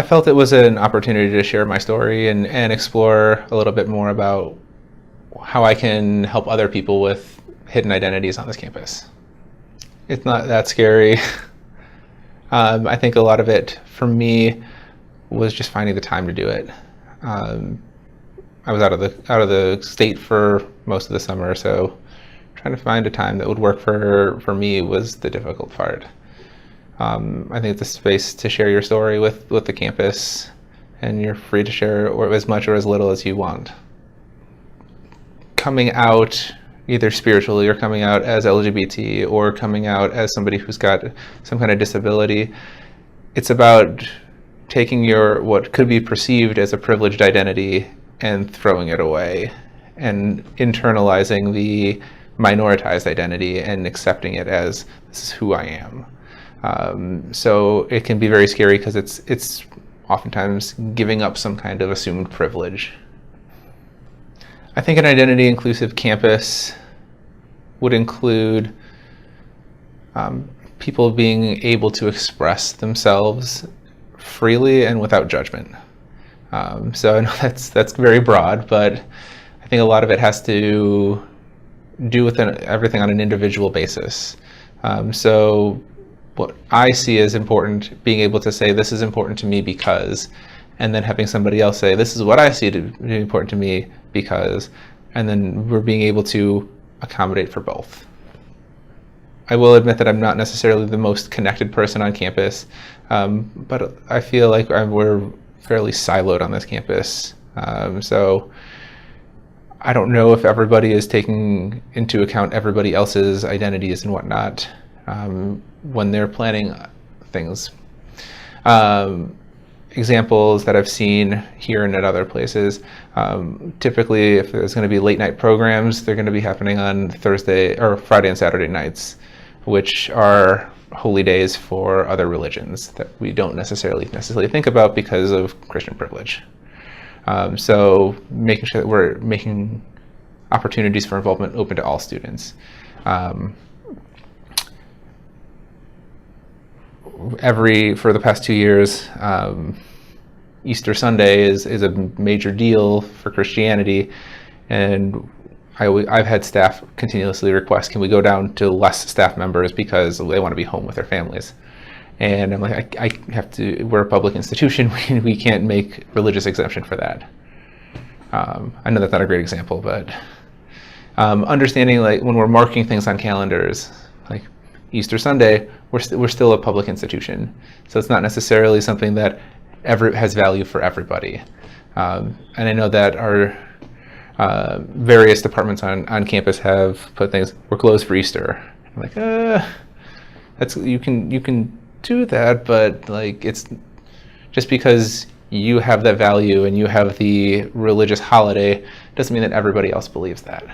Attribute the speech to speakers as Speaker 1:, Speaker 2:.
Speaker 1: I felt it was an opportunity to share my story and explore a little bit more about how I can help other people with hidden identities on this campus. It's not that scary. I think a lot of it for me was just finding the time to do it. I was out of the state for most of the summer, so trying to find a time that would work for me was the difficult part. I think it's a space to share your story with the campus, and you're free to share or as much or as little as you want. Coming out either spiritually or coming out as LGBT or coming out as somebody who's got some kind of disability, it's about taking your what could be perceived as a privileged identity and throwing it away and internalizing the minoritized identity and accepting it as this is who I am. So it can be very scary because it's oftentimes giving up some kind of assumed privilege. I think an identity inclusive campus would include people being able to express themselves freely and without judgment. So I know that's very broad, but I think a lot of it has to do with everything on an individual basis. So what I see as important, being able to say this is important to me because, and then having somebody else say this is what I see to be important to me because, and then we're being able to accommodate for both. I will admit that I'm not necessarily the most connected person on campus, but I feel like we're fairly siloed on this campus. So I don't know if everybody is taking into account everybody else's identities and whatnot when they're planning things. Examples that I've seen here and at other places, typically if there's going to be late night programs, they're going to be happening on Thursday or Friday and Saturday nights, which are holy days for other religions that we don't necessarily think about because of Christian privilege. So making sure that we're making opportunities for involvement open to all students. For the past 2 years, Easter Sunday is a major deal for Christianity, and I've had staff continuously request, can we go down to less staff members because they want to be home with their families? And I'm like, I have to, we're a public institution, we can't make religious exemption for that. I know that's not a great example, but understanding like when we're marking things on calendars, like Easter Sunday, we're still a public institution. So it's not necessarily something that has value for everybody. And I know that our various departments on campus have put things, we're closed for Easter. I'm like, that's you can do that, but like it's just because you have that value and you have the religious holiday doesn't mean that everybody else believes that.